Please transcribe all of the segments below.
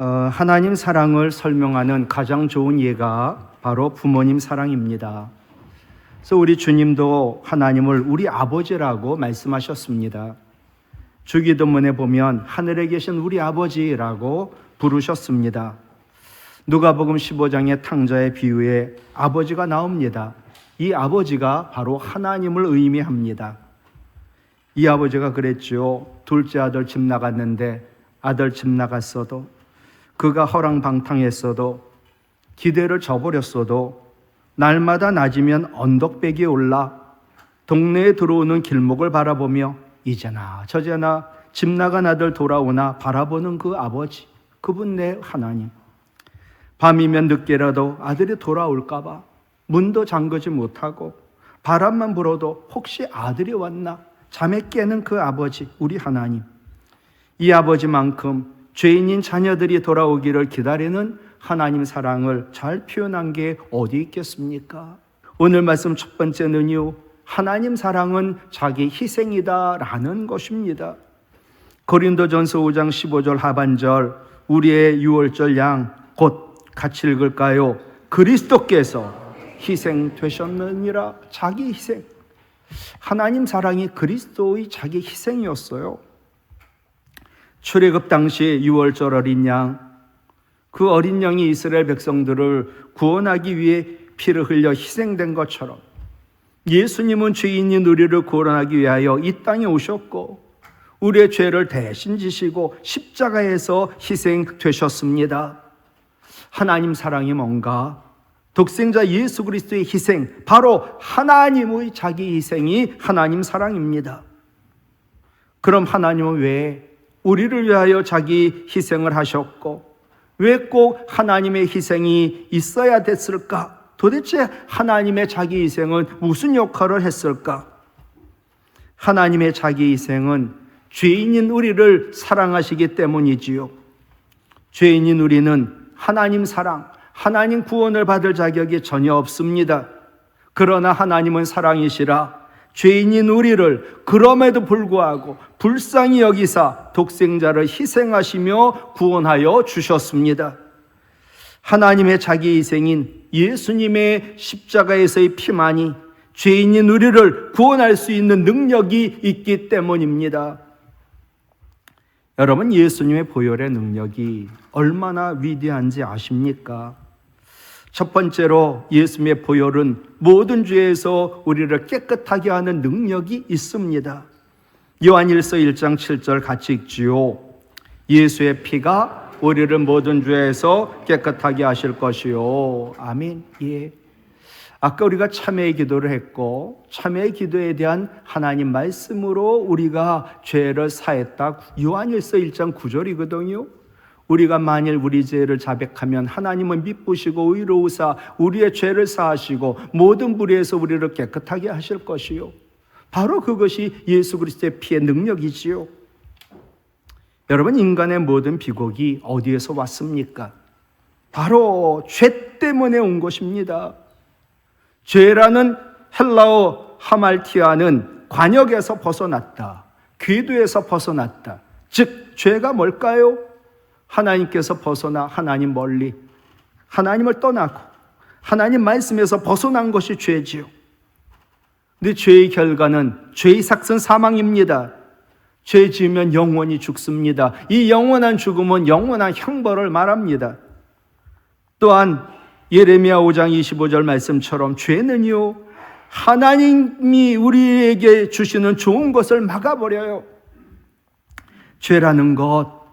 하나님 사랑을 설명하는 가장 좋은 예가 바로 부모님 사랑입니다. 그래서 우리 주님도 하나님을 우리 아버지라고 말씀하셨습니다. 주기도문에 보면 하늘에 계신 우리 아버지라고 부르셨습니다. 누가복음 15장의 탕자의 비유에 아버지가 나옵니다. 이 아버지가 바로 하나님을 의미합니다. 이 아버지가 그랬죠. 둘째 아들 집 나갔는데 아들 집 나갔어도 그가 허랑방탕했어도 기대를 저버렸어도 날마다 낮이면 언덕배기에 올라 동네에 들어오는 길목을 바라보며 이제나 저제나 집 나간 아들 돌아오나 바라보는 그 아버지, 그분 내 하나님. 밤이면 늦게라도 아들이 돌아올까 봐 문도 잠그지 못하고 바람만 불어도 혹시 아들이 왔나 잠에 깨는 그 아버지, 우리 하나님. 이 아버지만큼 죄인인 자녀들이 돌아오기를 기다리는 하나님 사랑을 잘 표현한 게 어디 있겠습니까? 오늘 말씀 첫 번째는요, 하나님 사랑은 자기 희생이다라는 것입니다. 고린도전서 5장 15절 하반절, 우리의 유월절 양 곧 같이 읽을까요? 그리스도께서 희생되셨느니라. 자기 희생. 하나님 사랑이 그리스도의 자기 희생이었어요. 출애굽 당시 유월절 어린 양, 그 어린 양이 이스라엘 백성들을 구원하기 위해 피를 흘려 희생된 것처럼 예수님은 죄인인 우리를 구원하기 위하여 이 땅에 오셨고 우리의 죄를 대신 지시고 십자가에서 희생되셨습니다. 하나님 사랑이 뭔가? 독생자 예수 그리스도의 희생, 바로 하나님의 자기 희생이 하나님 사랑입니다. 그럼 하나님은 왜 우리를 위하여 자기 희생을 하셨고 왜 꼭 하나님의 희생이 있어야 됐을까? 도대체 하나님의 자기 희생은 무슨 역할을 했을까? 하나님의 자기 희생은 죄인인 우리를 사랑하시기 때문이지요. 죄인인 우리는 하나님 사랑, 하나님 구원을 받을 자격이 전혀 없습니다. 그러나 하나님은 사랑이시라 죄인인 우리를 그럼에도 불구하고 불쌍히 여기사 독생자를 희생하시며 구원하여 주셨습니다. 하나님의 자기 희생인 예수님의 십자가에서의 피만이 죄인인 우리를 구원할 수 있는 능력이 있기 때문입니다. 여러분, 예수님의 보혈의 능력이 얼마나 위대한지 아십니까? 첫 번째로 예수님의 보혈은 모든 죄에서 우리를 깨끗하게 하는 능력이 있습니다. 요한일서 1장 7절 같이 읽지요. 예수의 피가 우리를 모든 죄에서 깨끗하게 하실 것이요. 아멘. 예. 아까 우리가 참회의 기도를 했고 참회의 기도에 대한 하나님 말씀으로 우리가 죄를 사했다. 요한일서 1장 9절이거든요. 우리가 만일 우리 죄를 자백하면 하나님은 미쁘시고 의로우사 우리의 죄를 사하시고 모든 불의에서 우리를 깨끗하게 하실 것이요. 바로 그것이 예수 그리스도의 피의 능력이지요. 여러분, 인간의 모든 비곡이 어디에서 왔습니까? 바로 죄 때문에 온 것입니다. 죄라는 헬라어 하말티아는 관역에서 벗어났다, 궤도에서 벗어났다. 즉 죄가 뭘까요? 하나님께서 벗어나 하나님 멀리, 하나님을 떠나고 하나님 말씀에서 벗어난 것이 죄지요. 근데 죄의 결과는 죄의 삭은 사망입니다. 죄 지으면 영원히 죽습니다. 이 영원한 죽음은 영원한 형벌을 말합니다. 또한 예레미야 5장 25절 말씀처럼 죄는요, 하나님이 우리에게 주시는 좋은 것을 막아버려요. 죄라는 것,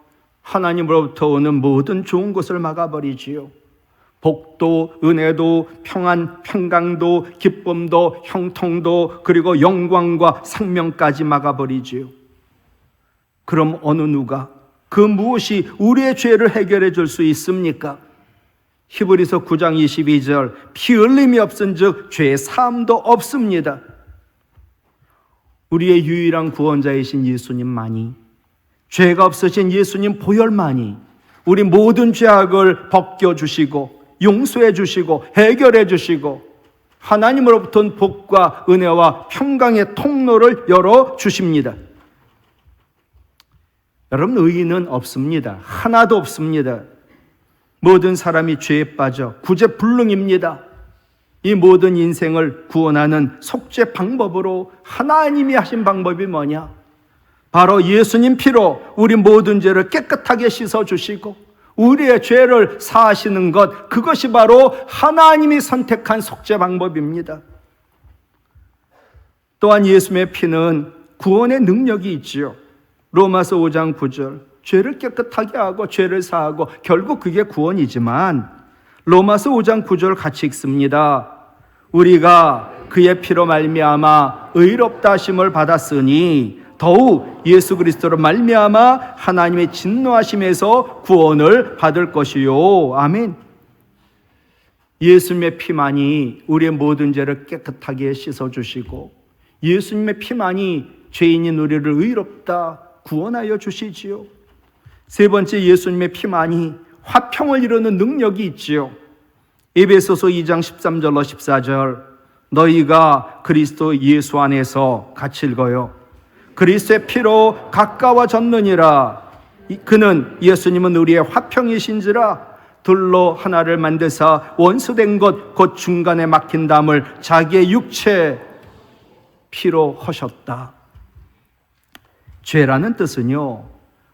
하나님으로부터 오는 모든 좋은 것을 막아버리지요. 복도, 은혜도, 평안, 평강도, 기쁨도, 형통도, 그리고 영광과 생명까지 막아버리지요. 그럼 어느 누가 그 무엇이 우리의 죄를 해결해 줄 수 있습니까? 히브리서 9장 22절, 피 흘림이 없은즉 죄 사함도 없습니다. 우리의 유일한 구원자이신 예수님만이, 죄가 없으신 예수님 보혈만이 우리 모든 죄악을 벗겨주시고 용서해 주시고 해결해 주시고 하나님으로부터 복과 은혜와 평강의 통로를 열어주십니다. 여러분, 의인은 없습니다. 하나도 없습니다. 모든 사람이 죄에 빠져 구제불능입니다. 이 모든 인생을 구원하는 속죄 방법으로 하나님이 하신 방법이 뭐냐? 바로 예수님 피로 우리 모든 죄를 깨끗하게 씻어주시고 우리의 죄를 사하시는 것, 그것이 바로 하나님이 선택한 속죄 방법입니다. 또한 예수님의 피는 구원의 능력이 있지요. 로마서 5장 9절, 죄를 깨끗하게 하고 죄를 사하고, 결국 그게 구원이지만 로마서 5장 9절 같이 읽습니다. 우리가 그의 피로 말미암아 의롭다 하심을 받았으니 더욱 예수 그리스도로 말미암아 하나님의 진노하심에서 구원을 받을 것이요. 아멘. 예수님의 피만이 우리의 모든 죄를 깨끗하게 씻어주시고 예수님의 피만이 죄인인 우리를 의롭다 구원하여 주시지요. 세 번째, 예수님의 피만이 화평을 이루는 능력이 있지요. 에베소서 2장 13절로 14절, 너희가 그리스도 예수 안에서 같이 읽어요. 그리스도의 피로 가까워졌느니라. 그는, 예수님은 우리의 화평이신지라. 둘로 하나를 만드사 원수된 것 곧 중간에 막힌 담을 자기의 육체 피로 하셨다. 죄라는 뜻은요,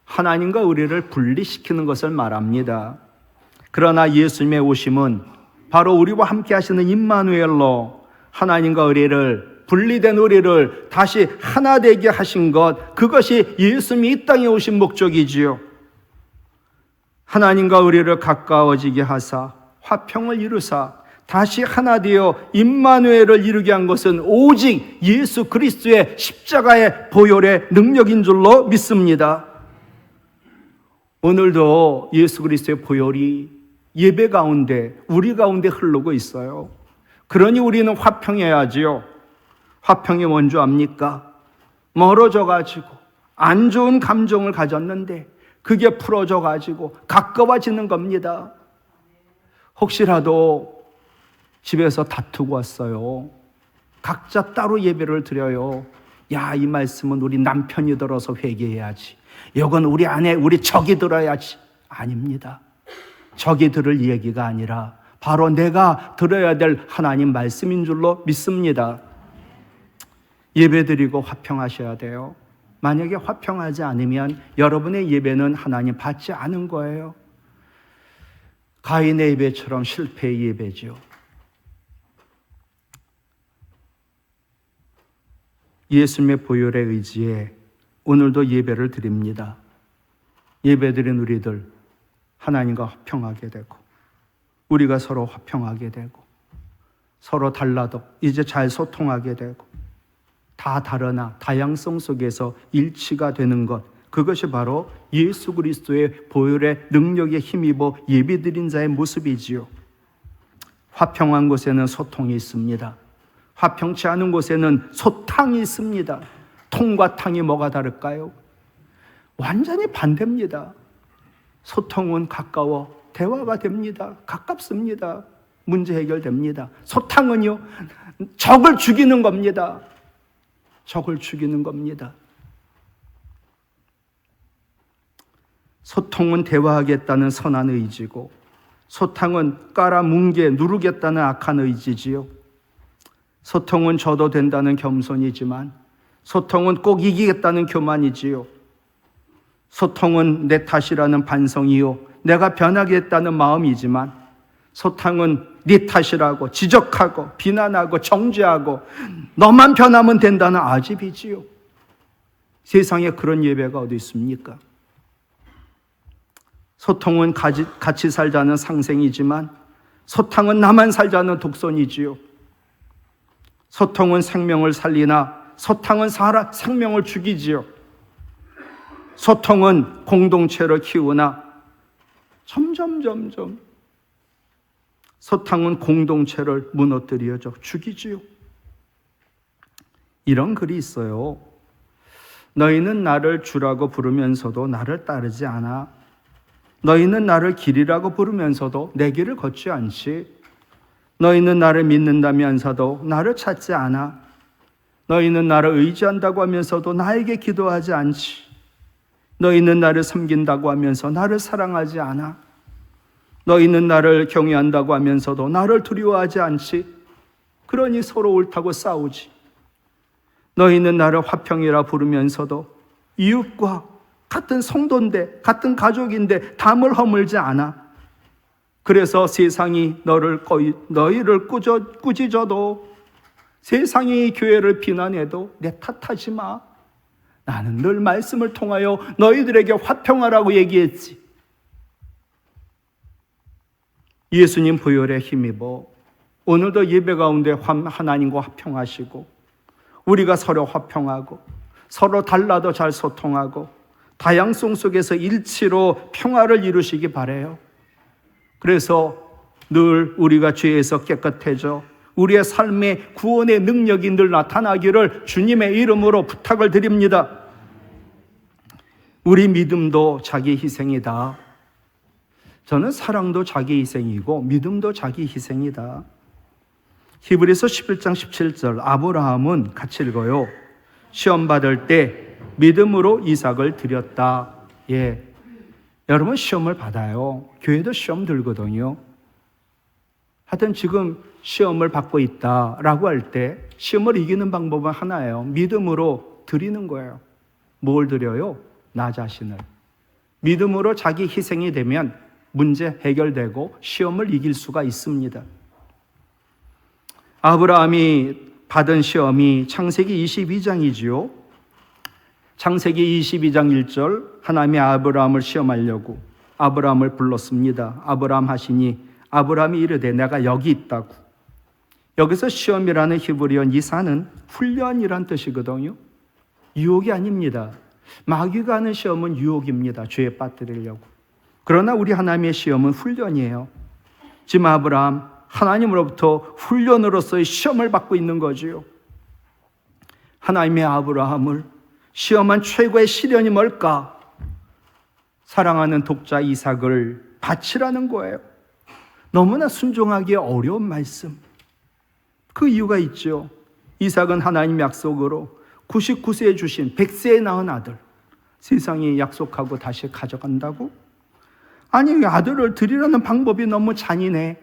하나님과 우리를 분리시키는 것을 말합니다. 그러나 예수님의 오심은 바로 우리와 함께 하시는 임마누엘로 하나님과 우리를, 분리된 우리를 다시 하나 되게 하신 것, 그것이 예수님이 이 땅에 오신 목적이지요. 하나님과 우리를 가까워지게 하사 화평을 이루사 다시 하나 되어 임마누엘을 이루게 한 것은 오직 예수 그리스도의 십자가의 보혈의 능력인 줄로 믿습니다. 오늘도 예수 그리스도의 보혈이 예배 가운데, 우리 가운데 흐르고 있어요. 그러니 우리는 화평해야지요. 화평이 뭔지 압니까? 멀어져 가지고 안 좋은 감정을 가졌는데 그게 풀어져 가지고 가까워지는 겁니다. 혹시라도 집에서 다투고 왔어요. 각자 따로 예배를 드려요. 야, 이 말씀은 우리 남편이 들어서 회개해야지. 이건 우리 아내, 우리 적이 들어야지. 아닙니다. 적이 들을 얘기가 아니라 바로 내가 들어야 될 하나님 말씀인 줄로 믿습니다. 예배드리고 화평하셔야 돼요. 만약에 화평하지 않으면 여러분의 예배는 하나님 받지 않은 거예요. 가인의 예배처럼 실패의 예배죠. 예수님의 보혈의 의지에 오늘도 예배를 드립니다. 예배드린 우리들 하나님과 화평하게 되고 우리가 서로 화평하게 되고 서로 달라도 이제 잘 소통하게 되고 다 다르나 다양성 속에서 일치가 되는 것, 그것이 바로 예수 그리스도의 보혈의 능력에 힘입어 예배드린 자의 모습이지요. 화평한 곳에는 소통이 있습니다. 화평치 않은 곳에는 소탕이 있습니다. 통과 탕이 뭐가 다를까요? 완전히 반대입니다. 소통은 가까워 대화가 됩니다. 가깝습니다. 문제 해결됩니다. 소탕은요, 적을 죽이는 겁니다. 적을 죽이는 겁니다. 소통은 대화하겠다는 선한 의지고 소탕은 깔아뭉개 누르겠다는 악한 의지지요. 소통은 저도 된다는 겸손이지만 소통은 꼭 이기겠다는 교만이지요. 소통은 내 탓이라는 반성이요, 내가 변하겠다는 마음이지만 소탕은 네 탓이라고 지적하고 비난하고 정죄하고 너만 변하면 된다는 아집이지요. 세상에 그런 예배가 어디 있습니까? 소통은 같이 살자는 상생이지만 소탕은 나만 살자는 독선이지요. 소통은 생명을 살리나 소탕은 생명을 죽이지요. 소통은 공동체를 키우나 점점 소탕은 공동체를 무너뜨려줘 죽이지요. 이런 글이 있어요. 너희는 나를 주라고 부르면서도 나를 따르지 않아. 너희는 나를 길이라고 부르면서도 내 길을 걷지 않지. 너희는 나를 믿는다면서도 나를 찾지 않아. 너희는 나를 의지한다고 하면서도 나에게 기도하지 않지. 너희는 나를 섬긴다고 하면서 나를 사랑하지 않아. 너희는 나를 경외한다고 하면서도 나를 두려워하지 않지. 그러니 서로 옳다고 싸우지. 너희는 나를 화평이라 부르면서도 이웃과 같은 성도인데, 같은 가족인데 담을 허물지 않아. 그래서 세상이 너희를 꾸짖어도, 세상이 교회를 비난해도 내 탓하지 마. 나는 늘 말씀을 통하여 너희들에게 화평하라고 얘기했지. 예수님 보혈에 힘입어 오늘도 예배 가운데 하나님과 화평하시고, 우리가 서로 화평하고 서로 달라도 잘 소통하고 다양성 속에서 일치로 평화를 이루시기 바라요. 그래서 늘 우리가 죄에서 깨끗해져 우리의 삶의 구원의 능력이 늘 나타나기를 주님의 이름으로 부탁을 드립니다. 우리 믿음도 자기 희생이다. 저는 사랑도 자기 희생이고 믿음도 자기 희생이다. 히브리서 11장 17절, 아브라함은 같이 읽어요. 시험 받을 때 믿음으로 이삭을 드렸다. 예, 여러분 시험을 받아요. 교회도 시험 들거든요. 하여튼 지금 시험을 받고 있다라고 할 때 시험을 이기는 방법은 하나예요. 믿음으로 드리는 거예요. 뭘 드려요? 나 자신을. 믿음으로 자기 희생이 되면 문제 해결되고 시험을 이길 수가 있습니다. 아브라함이 받은 시험이 창세기 22장이지요. 창세기 22장 1절, 하나님이 아브라함을 시험하려고 아브라함을 불렀습니다. 아브라함 하시니 아브라함이 이르되 내가 여기 있다고. 여기서 시험이라는 히브리어 니사는 훈련이란 뜻이거든요. 유혹이 아닙니다. 마귀가 하는 시험은 유혹입니다. 죄에 빠뜨리려고. 그러나 우리 하나님의 시험은 훈련이에요. 지금 아브라함 하나님으로부터 훈련으로서의 시험을 받고 있는 거지요. 하나님의 아브라함을 시험한 최고의 시련이 뭘까? 사랑하는 독자 이삭을 바치라는 거예요. 너무나 순종하기 어려운 말씀. 그 이유가 있죠. 이삭은 하나님 약속으로 99세에 주신 100세에 낳은 아들, 세상이 약속하고 다시 가져간다고? 아니, 아들을 드리려는 방법이 너무 잔인해.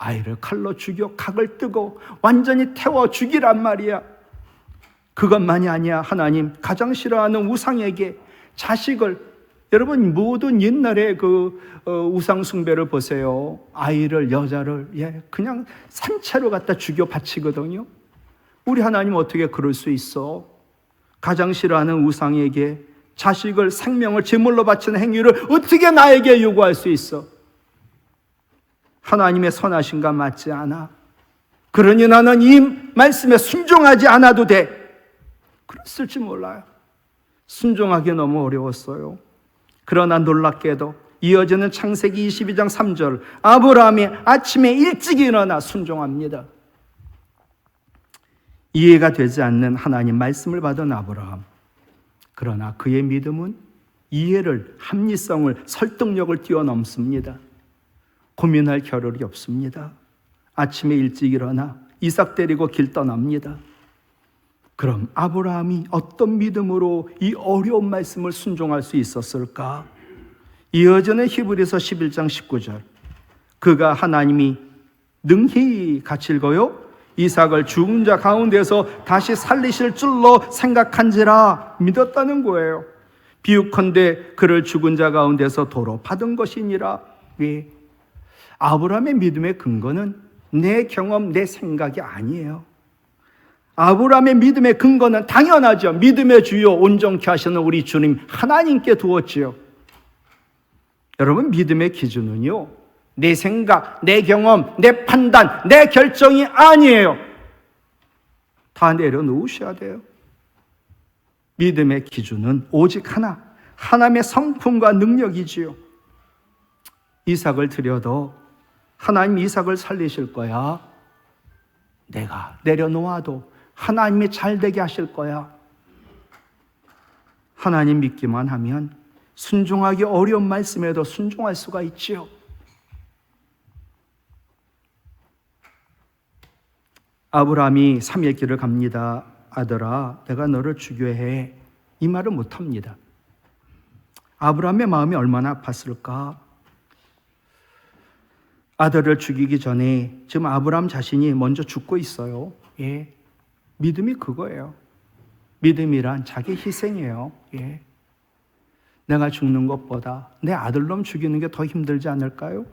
아이를 칼로 죽여 각을 뜨고 완전히 태워 죽이란 말이야. 그것만이 아니야. 하나님 가장 싫어하는 우상에게 자식을, 여러분 모든 옛날에 그 우상 숭배를 보세요. 아이를, 여자를 그냥 산채로 갖다 죽여 바치거든요. 우리 하나님 어떻게 그럴 수 있어? 가장 싫어하는 우상에게 자식을, 생명을 제물로 바치는 행위를 어떻게 나에게 요구할 수 있어? 하나님의 선하심과 맞지 않아. 그러니 나는 이 말씀에 순종하지 않아도 돼. 그랬을지 몰라요. 순종하기 너무 어려웠어요. 그러나 놀랍게도 이어지는 창세기 22장 3절, 아브라함이 아침에 일찍 일어나 순종합니다. 이해가 되지 않는 하나님 말씀을 받은 아브라함. 그러나 그의 믿음은 이해를, 합리성을, 설득력을 뛰어넘습니다. 고민할 겨를이 없습니다. 아침에 일찍 일어나 이삭 데리고 길 떠납니다. 그럼 아브라함이 어떤 믿음으로 이 어려운 말씀을 순종할 수 있었을까? 이어지는 히브리서 11장 19절, 그가 하나님이 능히, 같이 읽어요, 이삭을 죽은 자 가운데서 다시 살리실 줄로 생각한지라 믿었다는 거예요. 비유컨대 그를 죽은 자 가운데서 도로 받은 것이니라. 왜? 아브라함의 믿음의 근거는 내 경험, 내 생각이 아니에요. 아브라함의 믿음의 근거는 당연하죠. 믿음의 주요 온전케 하시는 우리 주님 하나님께 두었지요. 여러분, 믿음의 기준은요, 내 생각, 내 경험, 내 판단, 내 결정이 아니에요. 다 내려놓으셔야 돼요. 믿음의 기준은 오직 하나, 하나님의 성품과 능력이지요. 이삭을 드려도 하나님 이삭을 살리실 거야. 내가 내려놓아도 하나님이 잘 되게 하실 거야. 하나님 믿기만 하면 순종하기 어려운 말씀에도 순종할 수가 있지요. 아브라함이 3일 길을 갑니다. 아들아, 내가 너를 죽여야 해. 이 말을 못합니다. 아브라함의 마음이 얼마나 아팠을까? 아들을 죽이기 전에 지금 아브라함 자신이 먼저 죽고 있어요. 예. 믿음이 그거예요. 믿음이란 자기 희생이에요. 예. 내가 죽는 것보다 내 아들놈 죽이는 게 더 힘들지 않을까요?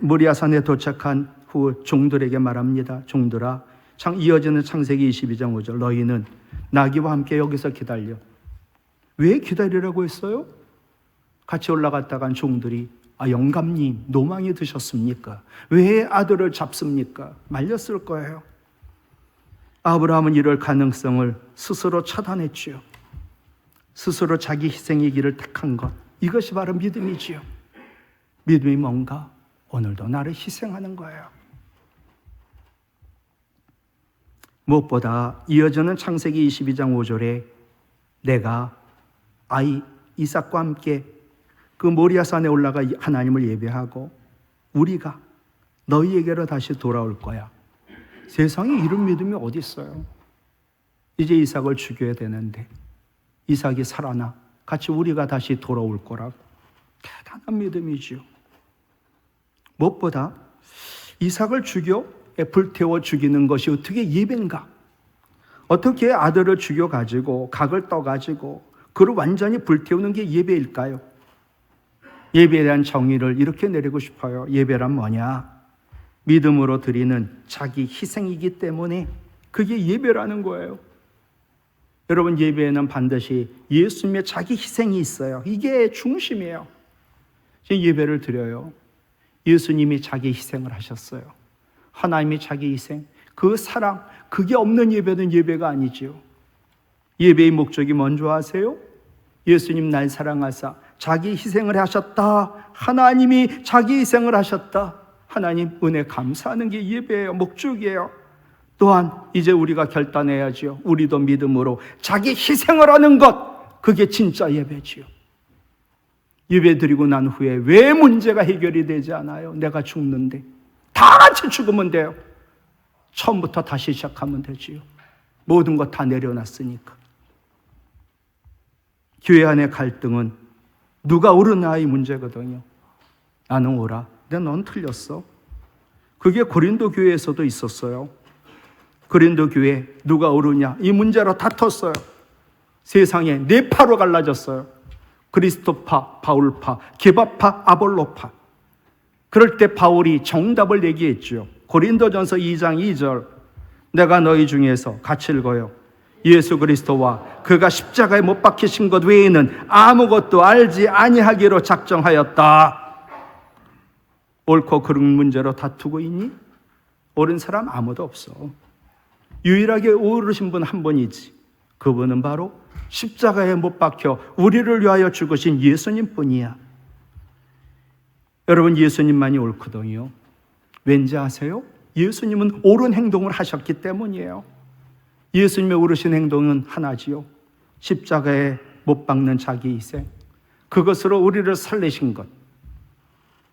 모리아산에 도착한 후 종들에게 말합니다. 종들아, 이어지는 창세기 22장 5절, 너희는 나귀와 함께 여기서 기다려. 왜 기다리라고 했어요? 같이 올라갔다간 종들이, 영감님 노망이 드셨습니까? 왜 아들을 잡습니까? 말렸을 거예요. 아브라함은 이럴 가능성을 스스로 차단했지요. 스스로 자기 희생의 길을 택한 것, 이것이 바로 믿음이지요. 믿음이 뭔가? 오늘도 나를 희생하는 거예요. 무엇보다 이어지는 창세기 22장 5절에 내가 아이 이삭과 함께 그 모리아산에 올라가 하나님을 예배하고 우리가 너희에게로 다시 돌아올 거야. 세상에 이런 믿음이 어디 있어요? 이제 이삭을 죽여야 되는데 이삭이 살아나 같이 우리가 다시 돌아올 거라고. 대단한 믿음이지요. 무엇보다 이삭을 죽여 불태워 죽이는 것이 어떻게 예배인가? 어떻게 아들을 죽여가지고 각을 떠가지고 그를 완전히 불태우는 게 예배일까요? 예배에 대한 정의를 이렇게 내리고 싶어요. 예배란 뭐냐? 믿음으로 드리는 자기 희생이기 때문에 그게 예배라는 거예요. 여러분, 예배에는 반드시 예수님의 자기 희생이 있어요. 이게 중심이에요. 예배를 드려요. 예수님이 자기 희생을 하셨어요. 하나님이 자기 희생, 그 사랑, 그게 없는 예배는 예배가 아니지요. 예배의 목적이 뭔지 아세요? 예수님 날 사랑하사 자기 희생을 하셨다. 하나님이 자기 희생을 하셨다. 하나님 은혜 감사하는 게 예배예요. 목적이에요. 또한 이제 우리가 결단해야지요. 우리도 믿음으로 자기 희생을 하는 것, 그게 진짜 예배지요. 예배 드리고 난 후에 왜 문제가 해결이 되지 않아요? 내가 죽는데 다 같이 죽으면 돼요. 처음부터 다시 시작하면 되지요. 모든 것 다 내려놨으니까. 교회 안의 갈등은 누가 옳으나의 문제거든요. 나는 옳아, 근데 넌 틀렸어. 그게 고린도 교회에서도 있었어요. 고린도 교회 누가 옳으냐 이 문제로 다퉜어요. 세상에 네 파로 갈라졌어요. 그리스도파, 바울파, 게바파, 아볼로파. 그럴 때 바울이 정답을 얘기했죠. 고린도전서 2장 2절, 내가 너희 중에서 같이 읽어요. 예수 그리스도와 그가 십자가에 못 박히신 것 외에는 아무것도 알지 아니하기로 작정하였다. 옳고 그른 문제로 다투고 있니? 옳은 사람 아무도 없어. 유일하게 옳으신 분 한 분이지. 그분은 바로 십자가에 못 박혀 우리를 위하여 죽으신 예수님 뿐이야. 여러분, 예수님만이 옳거든요. 왠지 아세요? 예수님은 옳은 행동을 하셨기 때문이에요. 예수님의 옳으신 행동은 하나지요. 십자가에 못 박는 자기 희생. 그것으로 우리를 살리신 것.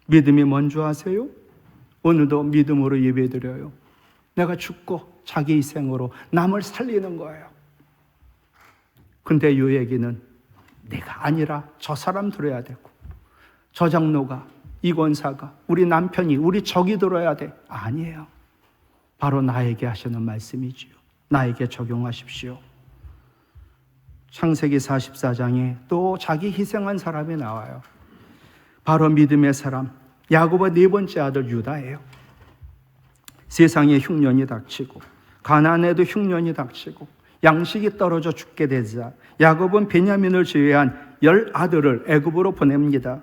믿음이 뭔지 아세요? 오늘도 믿음으로 예배드려요. 내가 죽고 자기 희생으로 남을 살리는 거예요. 근데 이 얘기는 내가 아니라 저 사람 들어야 되고, 저 장로가, 이 권사가, 우리 남편이, 우리 적이 들어야 돼. 아니에요. 바로 나에게 하시는 말씀이지요. 나에게 적용하십시오. 창세기 44장에 또 자기 희생한 사람이 나와요. 바로 믿음의 사람, 야곱의 네 번째 아들 유다예요. 세상에 흉년이 닥치고 가나안에도 흉년이 닥치고 양식이 떨어져 죽게 되자 야곱은 베냐민을 제외한 10 아들을 애굽으로 보냅니다.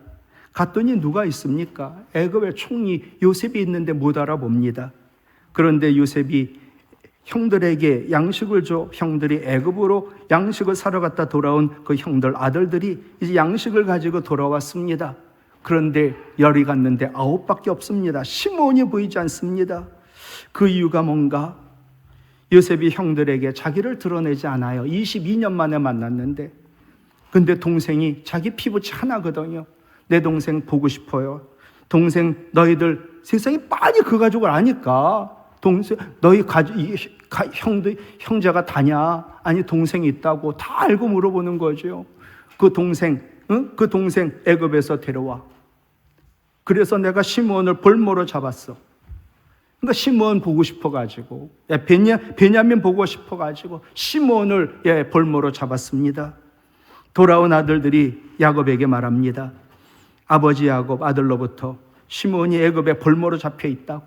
갔더니 누가 있습니까? 애굽의 총리 요셉이 있는데 못 알아봅니다. 그런데 요셉이 형들에게 양식을 줘. 형들이 애굽으로 양식을 사러 갔다 돌아온 그 형들 아들들이 이제 양식을 가지고 돌아왔습니다. 그런데 10이 갔는데 9밖에 없습니다. 시몬이 보이지 않습니다. 그 이유가 뭔가? 요셉이 형들에게 자기를 드러내지 않아요. 22년 만에 만났는데, 근데 동생이 자기 피부치 하나거든요. 내 동생 보고 싶어요. 동생, 너희들 세상에 많이 그 가족을 아니까 동생, 너희 형제가 다냐? 아니 동생이 있다고 다 알고 물어보는 거죠. 그 동생, 응? 그 동생 애굽에서 데려와. 그래서 내가 시므온을 볼모로 잡았어. 그러니까 시므온 보고 싶어가지고, 베냐민 보고 싶어가지고 시므온을 볼모로 잡았습니다. 돌아온 아들들이 야곱에게 말합니다. 아버지 야곱 아들로부터 시므온이 애굽에 볼모로 잡혀 있다고.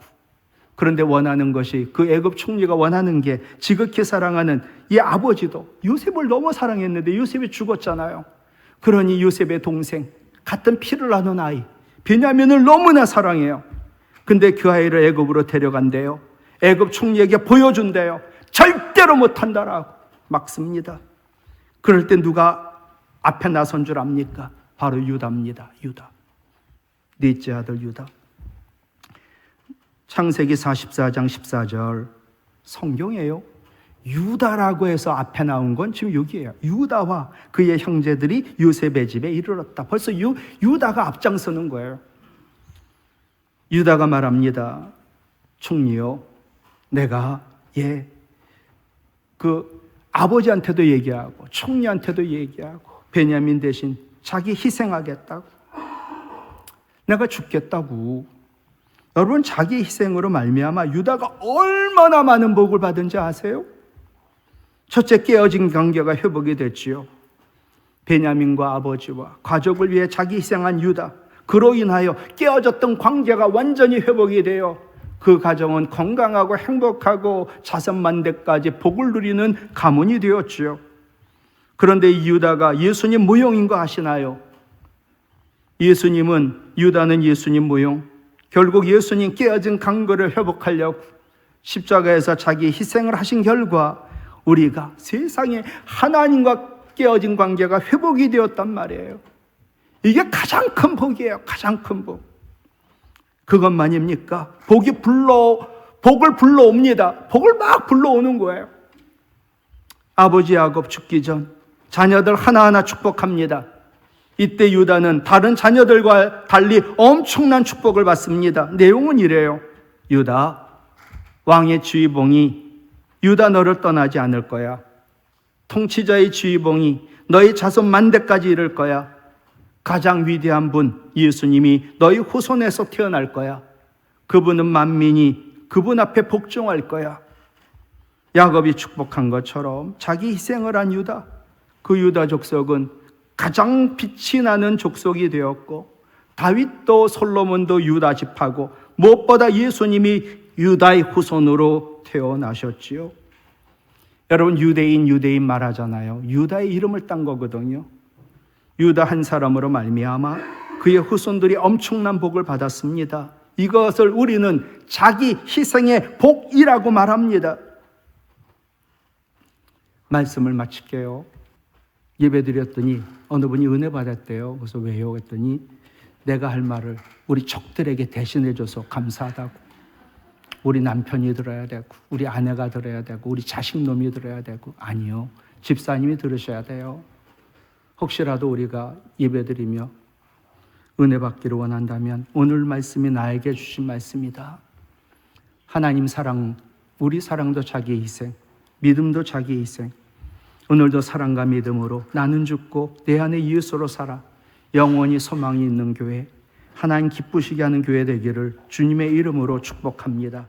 그런데 원하는 것이, 그 애굽 총리가 원하는 게 지극히 사랑하는 이 아버지도 요셉을 너무 사랑했는데 요셉이 죽었잖아요. 그러니 요셉의 동생, 같은 피를 나눈 아이 베냐민을 너무나 사랑해요. 근데 그 아이를 애굽으로 데려간대요. 애굽 총리에게 보여준대요. 절대로 못한다라고 막습니다. 그럴 때 누가 앞에 나선 줄 압니까? 바로 유다입니다. 유다. 넷째 아들 유다. 창세기 44장 14절 성경이에요. 유다라고 해서 앞에 나온 건 지금 여기에요. 유다와 그의 형제들이 요셉의 집에 이르렀다. 벌써 유다가 앞장서는 거예요. 유다가 말합니다. 총리요, 내가 그 아버지한테도 얘기하고 총리한테도 얘기하고 베냐민 대신 자기 희생하겠다고, 내가 죽겠다고. 여러분, 자기 희생으로 말미암아 유다가 얼마나 많은 복을 받은지 아세요? 첫째, 깨어진 관계가 회복이 됐지요. 베냐민과 아버지와 가족을 위해 자기 희생한 유다, 그로 인하여 깨어졌던 관계가 완전히 회복이 되어 그 가정은 건강하고 행복하고 자선만대까지 복을 누리는 가문이 되었지요. 그런데 이 유다가 예수님 모형인 거 아시나요? 유다는 예수님 모형. 결국 예수님 깨어진 관계를 회복하려고 십자가에서 자기 희생을 하신 결과 우리가 세상에 하나님과 깨어진 관계가 회복이 되었단 말이에요. 이게 가장 큰 복이에요. 가장 큰 복. 그것만입니까? 복을 불러옵니다. 복을 막 불러오는 거예요. 아버지 야곱 죽기 전 자녀들 하나하나 축복합니다. 이때 유다는 다른 자녀들과 달리 엄청난 축복을 받습니다. 내용은 이래요. 유다, 왕의 주의봉이 유다 너를 떠나지 않을 거야. 통치자의 주의봉이 너희 자손 만대까지 이를 거야. 가장 위대한 분 예수님이 너희 후손에서 태어날 거야. 그분은 만민이 그분 앞에 복종할 거야. 야곱이 축복한 것처럼 자기 희생을 한 유다, 그 유다 족속은 가장 빛이 나는 족속이 되었고, 다윗도 솔로몬도 유다 집하고 무엇보다 예수님이 유다의 후손으로 태어나셨지요. 여러분, 유대인 말하잖아요. 유다의 이름을 딴 거거든요. 유다 한 사람으로 말미암아 그의 후손들이 엄청난 복을 받았습니다. 이것을 우리는 자기 희생의 복이라고 말합니다. 말씀을 마칠게요. 예배드렸더니 어느 분이 은혜 받았대요. 그래서 왜요? 했더니 내가 할 말을 우리 척들에게 대신해줘서 감사하다고. 우리 남편이 들어야 되고, 우리 아내가 들어야 되고, 우리 자식놈이 들어야 되고. 아니요, 집사님이 들으셔야 돼요. 혹시라도 우리가 예배드리며 은혜 받기를 원한다면 오늘 말씀이 나에게 주신 말씀이다. 하나님 사랑, 우리 사랑도 자기 희생, 믿음도 자기 희생. 오늘도 사랑과 믿음으로 나는 죽고 내 안에 예수로 살아 영원히 소망이 있는 교회, 하나님 기쁘시게 하는 교회 되기를 주님의 이름으로 축복합니다.